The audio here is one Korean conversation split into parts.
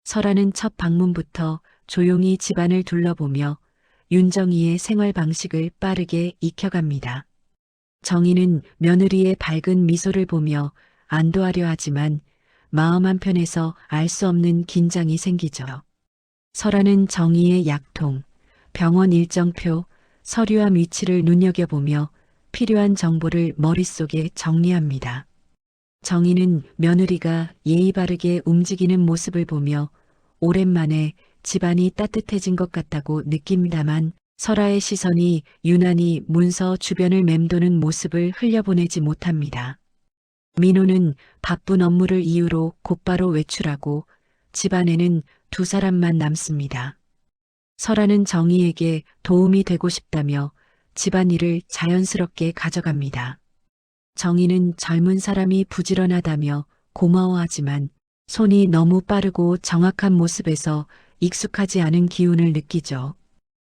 설아는 첫 방문부터 조용히 집안을 둘러보며 윤정이의 생활 방식을 빠르게 익혀갑니다. 정희는 며느리의 밝은 미소를 보며 안도하려 하지만 마음 한편에서 알 수 없는 긴장이 생기죠. 설아는 정희의 약통, 병원 일정표, 서류함 위치를 눈여겨보며 필요한 정보를 머릿속에 정리합니다. 정희는 며느리가 예의 바르게 움직이는 모습을 보며 오랜만에 집안이 따뜻해진 것 같다고 느낍니다만 설아의 시선이 유난히 문서 주변을 맴도는 모습을 흘려보내지 못합니다. 민호는 바쁜 업무를 이유로 곧바로 외출하고 집안에는 두 사람만 남습니다. 설아는 정희에게 도움이 되고 싶다며 집안일을 자연스럽게 가져갑니다. 정희는 젊은 사람이 부지런하다며 고마워하지만 손이 너무 빠르고 정확한 모습에서 익숙하지 않은 기운을 느끼죠.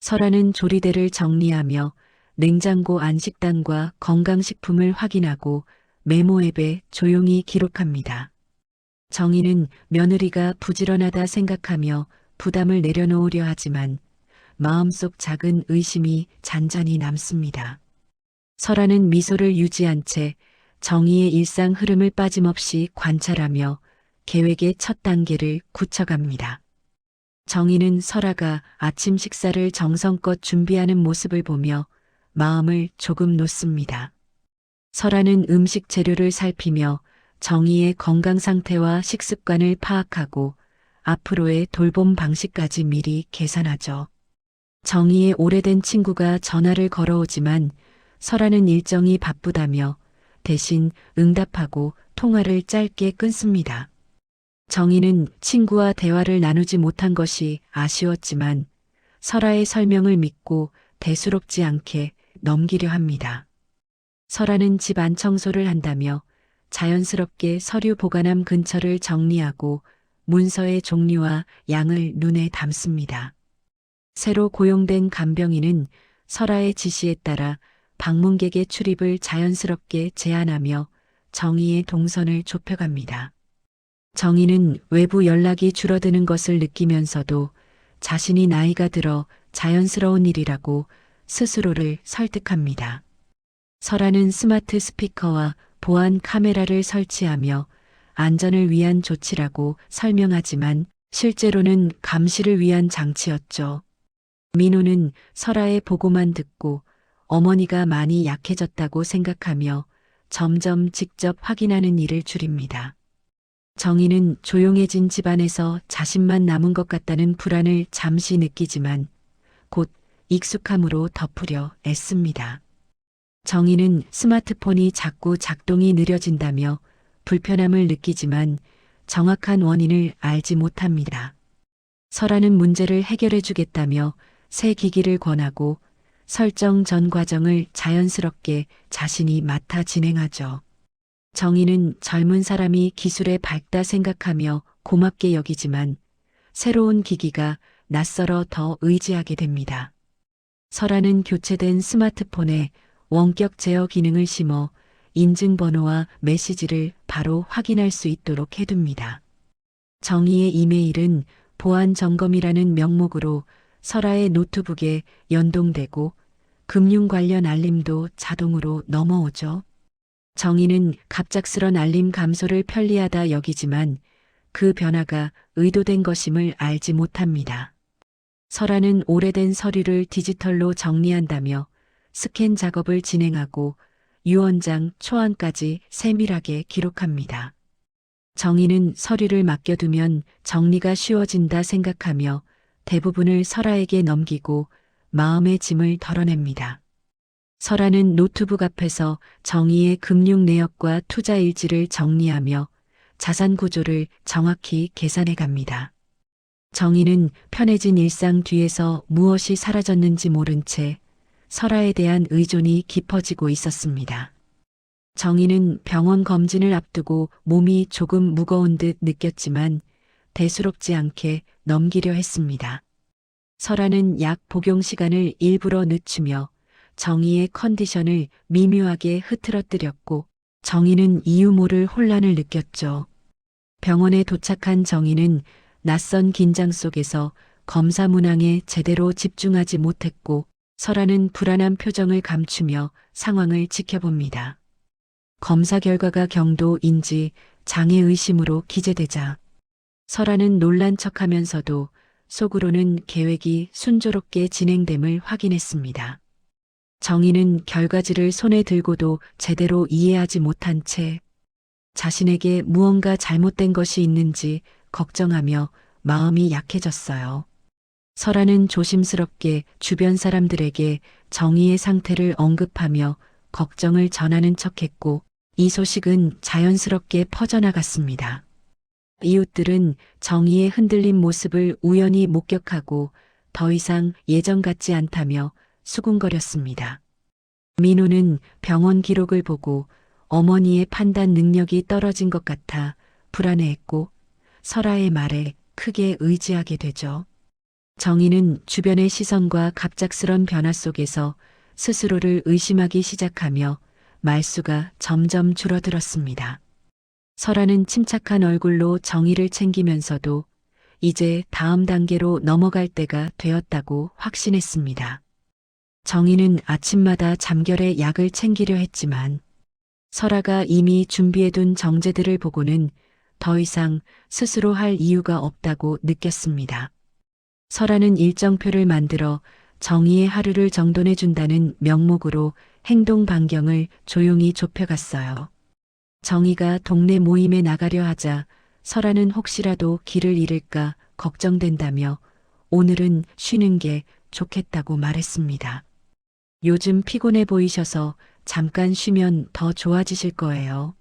설아는 조리대를 정리하며 냉장고 안식단과 건강식품을 확인하고 메모 앱에 조용히 기록합니다. 정희는 며느리가 부지런하다 생각하며 부담을 내려놓으려 하지만 마음속 작은 의심이 잔잔히 남습니다. 설아는 미소를 유지한 채 정희의 일상 흐름을 빠짐없이 관찰하며 계획의 첫 단계를 굳혀갑니다. 정희는 설아가 아침 식사를 정성껏 준비하는 모습을 보며 마음을 조금 놓습니다. 설아는 음식 재료를 살피며 정희의 건강 상태와 식습관을 파악하고 앞으로의 돌봄 방식까지 미리 계산하죠. 정희의 오래된 친구가 전화를 걸어오지만 설아는 일정이 바쁘다며 대신 응답하고 통화를 짧게 끊습니다. 정희는 친구와 대화를 나누지 못한 것이 아쉬웠지만 설아의 설명을 믿고 대수롭지 않게 넘기려 합니다. 설아는 집 안 청소를 한다며 자연스럽게 서류 보관함 근처를 정리하고 문서의 종류와 양을 눈에 담습니다. 새로 고용된 간병인은 설아의 지시에 따라 방문객의 출입을 자연스럽게 제한하며 정희의 동선을 좁혀갑니다. 정희는 외부 연락이 줄어드는 것을 느끼면서도 자신이 나이가 들어 자연스러운 일이라고 스스로를 설득합니다. 설아는 스마트 스피커와 보안 카메라를 설치하며 안전을 위한 조치라고 설명하지만 실제로는 감시를 위한 장치였죠. 민호는 설아의 보고만 듣고 어머니가 많이 약해졌다고 생각하며 점점 직접 확인하는 일을 줄입니다. 정희는 조용해진 집안에서 자신만 남은 것 같다는 불안을 잠시 느끼지만 곧 익숙함으로 덮으려 애씁니다. 정희는 스마트폰이 자꾸 작동이 느려진다며 불편함을 느끼지만 정확한 원인을 알지 못합니다. 설아는 문제를 해결해 주겠다며 새 기기를 권하고 설정 전 과정을 자연스럽게 자신이 맡아 진행하죠. 정희는 젊은 사람이 기술에 밝다 생각하며 고맙게 여기지만 새로운 기기가 낯설어 더 의지하게 됩니다. 설아는 교체된 스마트폰에 원격 제어 기능을 심어 인증번호와 메시지를 바로 확인할 수 있도록 해둡니다. 정희의 이메일은 보안 점검이라는 명목으로 설아의 노트북에 연동되고 금융 관련 알림도 자동으로 넘어오죠. 정희는 갑작스런 알림 감소를 편리하다 여기지만 그 변화가 의도된 것임을 알지 못합니다. 설아는 오래된 서류를 디지털로 정리한다며 스캔 작업을 진행하고 유언장 초안까지 세밀하게 기록합니다. 정희는 서류를 맡겨두면 정리가 쉬워진다 생각하며 대부분을 설아에게 넘기고 마음의 짐을 덜어냅니다. 설아는 노트북 앞에서 정희의 금융 내역과 투자 일지를 정리하며 자산 구조를 정확히 계산해 갑니다. 정희는 편해진 일상 뒤에서 무엇이 사라졌는지 모른 채 설아에 대한 의존이 깊어지고 있었습니다. 정희는 병원 검진을 앞두고 몸이 조금 무거운 듯 느꼈지만 대수롭지 않게 넘기려 했습니다. 설아는 약 복용 시간을 일부러 늦추며 정희의 컨디션을 미묘하게 흐트러뜨렸고 정희는 이유 모를 혼란을 느꼈죠. 병원에 도착한 정희는 낯선 긴장 속에서 검사 문항에 제대로 집중하지 못했고 설아는 불안한 표정을 감추며 상황을 지켜봅니다. 검사 결과가 경도인지 장애 의심으로 기재되자 설아는 놀란 척하면서도 속으로는 계획이 순조롭게 진행됨을 확인했습니다. 정희는 결과지를 손에 들고도 제대로 이해하지 못한 채 자신에게 무언가 잘못된 것이 있는지 걱정하며 마음이 약해졌어요. 설아는 조심스럽게 주변 사람들에게 정희의 상태를 언급하며 걱정을 전하는 척했고 이 소식은 자연스럽게 퍼져나갔습니다. 이웃들은 정희의 흔들린 모습을 우연히 목격하고 더 이상 예전 같지 않다며 수군거렸습니다. 민호는 병원 기록을 보고 어머니의 판단 능력이 떨어진 것 같아 불안해했고 설아의 말에 크게 의지하게 되죠. 정희는 주변의 시선과 갑작스런 변화 속에서 스스로를 의심하기 시작하며 말수가 점점 줄어들었습니다. 설아는 침착한 얼굴로 정희를 챙기면서도 이제 다음 단계로 넘어갈 때가 되었다고 확신했습니다. 정희는 아침마다 잠결에 약을 챙기려 했지만 설아가 이미 준비해둔 정제들을 보고는 더 이상 스스로 할 이유가 없다고 느꼈습니다. 설아는 일정표를 만들어 정희의 하루를 정돈해준다는 명목으로 행동 반경을 조용히 좁혀갔어요. 정희가 동네 모임에 나가려 하자 설아는 혹시라도 길을 잃을까 걱정된다며 오늘은 쉬는 게 좋겠다고 말했습니다. 요즘 피곤해 보이셔서 잠깐 쉬면 더 좋아지실 거예요.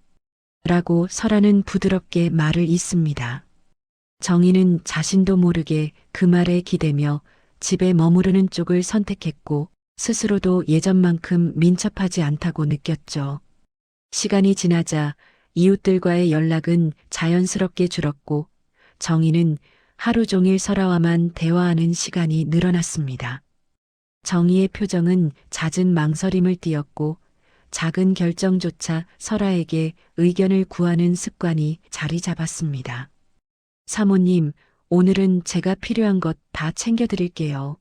라고 설아는 부드럽게 말을 잇습니다. 정희는 자신도 모르게 그 말에 기대며 집에 머무르는 쪽을 선택했고 스스로도 예전만큼 민첩하지 않다고 느꼈죠. 시간이 지나자 이웃들과의 연락은 자연스럽게 줄었고 정희는 하루 종일 설아와만 대화하는 시간이 늘어났습니다. 정희의 표정은 잦은 망설임을 띠었고 작은 결정조차 설아에게 의견을 구하는 습관이 자리 잡았습니다. 사모님, 오늘은 제가 필요한 것 다 챙겨드릴게요.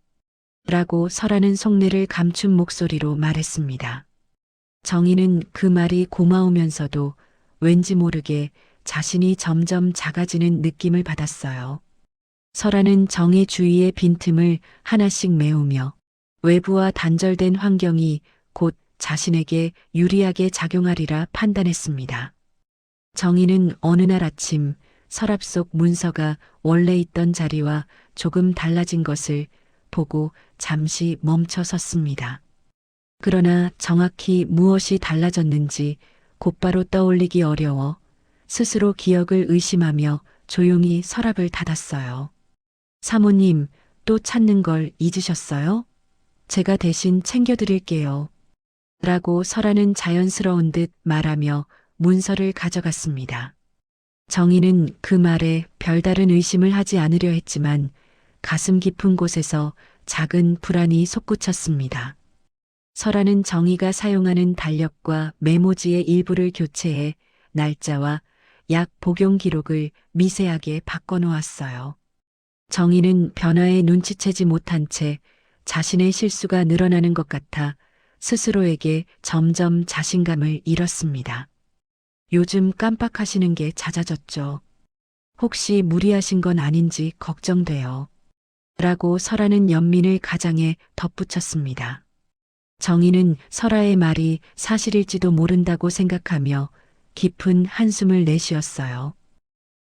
라고 설아는 속내를 감춘 목소리로 말했습니다. 정희는 그 말이 고마우면서도 왠지 모르게 자신이 점점 작아지는 느낌을 받았어요. 설아는 정의 주위의 빈틈을 하나씩 메우며 외부와 단절된 환경이 곧 자신에게 유리하게 작용하리라 판단했습니다. 정희는 어느 날 아침 서랍 속 문서가 원래 있던 자리와 조금 달라진 것을 보고 잠시 멈춰 섰습니다. 그러나 정확히 무엇이 달라졌는지 곧바로 떠올리기 어려워 스스로 기억을 의심하며 조용히 서랍을 닫았어요. 사모님, 또 찾는 걸 잊으셨어요? 제가 대신 챙겨드릴게요. 라고 설아는 자연스러운 듯 말하며 문서를 가져갔습니다. 정희는 그 말에 별다른 의심을 하지 않으려 했지만 가슴 깊은 곳에서 작은 불안이 솟구쳤습니다. 설아는 정희가 사용하는 달력과 메모지의 일부를 교체해 날짜와 약 복용 기록을 미세하게 바꿔놓았어요. 정희는 변화에 눈치채지 못한 채 자신의 실수가 늘어나는 것 같아 스스로에게 점점 자신감을 잃었습니다. 요즘 깜빡하시는 게 잦아졌죠. 혹시 무리하신 건 아닌지 걱정돼요. 라고 설아는 연민을 가장해 덧붙였습니다. 정희는 설아의 말이 사실일지도 모른다고 생각하며 깊은 한숨을 내쉬었어요.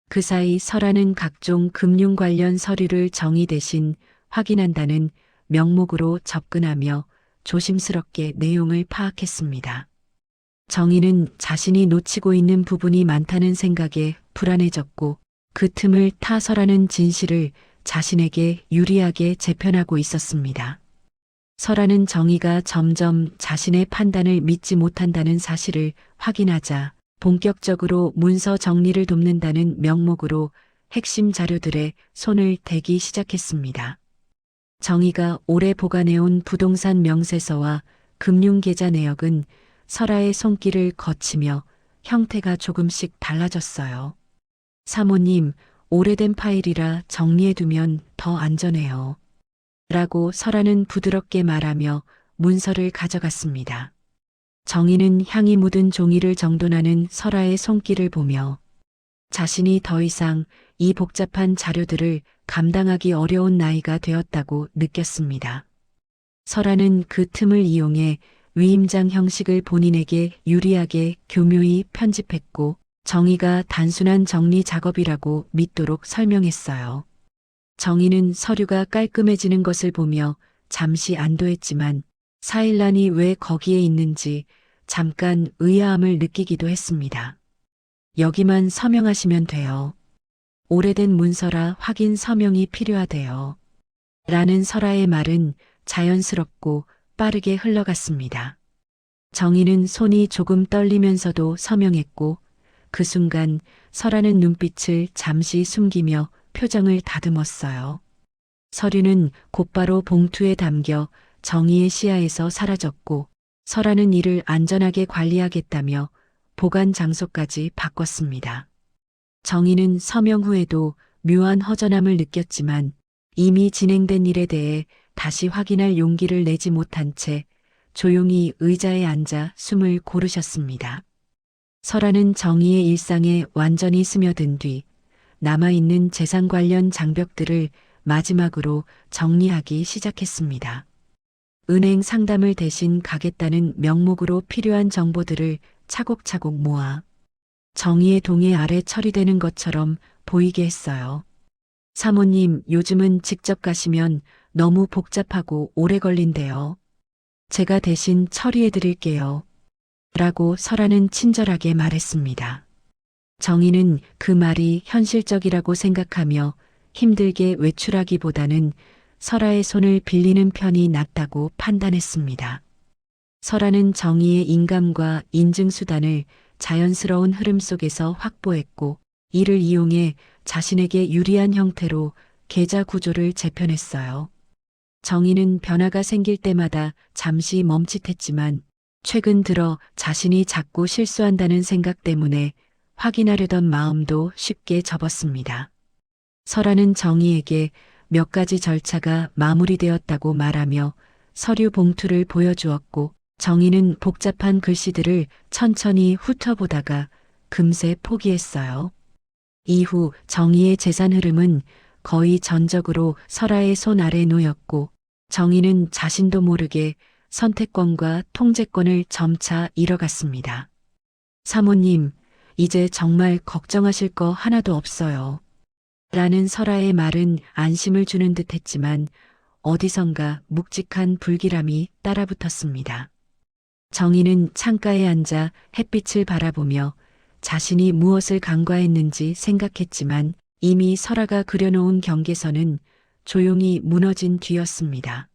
그 사이 설아는 각종 금융 관련 서류를 정희 대신 확인한다는 명목으로 접근하며 조심스럽게 내용을 파악했습니다. 정희는 자신이 놓치고 있는 부분이 많다는 생각에 불안해졌고 그 틈을 타 설아는 진실을 자신에게 유리하게 재편하고 있었습니다. 설아는 정희가 점점 자신의 판단을 믿지 못한다는 사실을 확인하자 본격적으로 문서 정리를 돕는다는 명목으로 핵심 자료들에 손을 대기 시작했습니다. 정희가 오래 보관해온 부동산 명세서와 금융계좌 내역은 설아의 손길을 거치며 형태가 조금씩 달라졌어요. 사모님, 오래된 파일이라 정리해두면 더 안전해요. 라고 설아는 부드럽게 말하며 문서를 가져갔습니다. 정희는 향이 묻은 종이를 정돈하는 설아의 손길을 보며 자신이 더 이상 이 복잡한 자료들을 감당하기 어려운 나이가 되었다고 느꼈습니다. 설아는 그 틈을 이용해 위임장 형식을 본인에게 유리하게 교묘히 편집했고 정의가 단순한 정리 작업이라고 믿도록 설명했어요. 정의는 서류가 깔끔해지는 것을 보며 잠시 안도했지만 사일란이 왜 거기에 있는지 잠깐 의아함을 느끼기도 했습니다. 여기만 서명하시면 돼요. 오래된 문서라 확인 서명이 필요하대요. 라는 설아의 말은 자연스럽고 빠르게 흘러갔습니다. 정희는 손이 조금 떨리면서도 서명했고 그 순간 설아는 눈빛을 잠시 숨기며 표정을 다듬었어요. 서류는 곧바로 봉투에 담겨 정희의 시야에서 사라졌고 설아는 이를 안전하게 관리하겠다며 보관 장소까지 바꿨습니다. 정희는 서명 후에도 묘한 허전함을 느꼈지만 이미 진행된 일에 대해 다시 확인할 용기를 내지 못한 채 조용히 의자에 앉아 숨을 고르셨습니다. 설아는 정희의 일상에 완전히 스며든 뒤 남아있는 재산 관련 장벽들을 마지막으로 정리하기 시작했습니다. 은행 상담을 대신 가겠다는 명목으로 필요한 정보들을 차곡차곡 모아 정의의 동의 아래 처리되는 것처럼 보이게 했어요. 사모님, 요즘은 직접 가시면 너무 복잡하고 오래 걸린대요. 제가 대신 처리해 드릴게요. 라고 설아는 친절하게 말했습니다. 정희는 그 말이 현실적이라고 생각하며 힘들게 외출하기보다는 설아의 손을 빌리는 편이 낫다고 판단했습니다. 설아는 정희의 인감과 인증수단을 자연스러운 흐름 속에서 확보했고 이를 이용해 자신에게 유리한 형태로 계좌 구조를 재편했어요. 정희는 변화가 생길 때마다 잠시 멈칫했지만 최근 들어 자신이 자꾸 실수한다는 생각 때문에 확인하려던 마음도 쉽게 접었습니다. 설아는 정희에게 몇 가지 절차가 마무리되었다고 말하며 서류 봉투를 보여주었고 정희는 복잡한 글씨들을 천천히 훑어보다가 금세 포기했어요. 이후 정희의 재산 흐름은 거의 전적으로 설아의 손 아래 놓였고 정희는 자신도 모르게 선택권과 통제권을 점차 잃어갔습니다. 사모님, 이제 정말 걱정하실 거 하나도 없어요. 라는 설아의 말은 안심을 주는 듯 했지만 어디선가 묵직한 불길함이 따라붙었습니다. 정희는 창가에 앉아 햇빛을 바라보며 자신이 무엇을 간과했는지 생각했지만 이미 설아가 그려놓은 경계선은 조용히 무너진 뒤였습니다.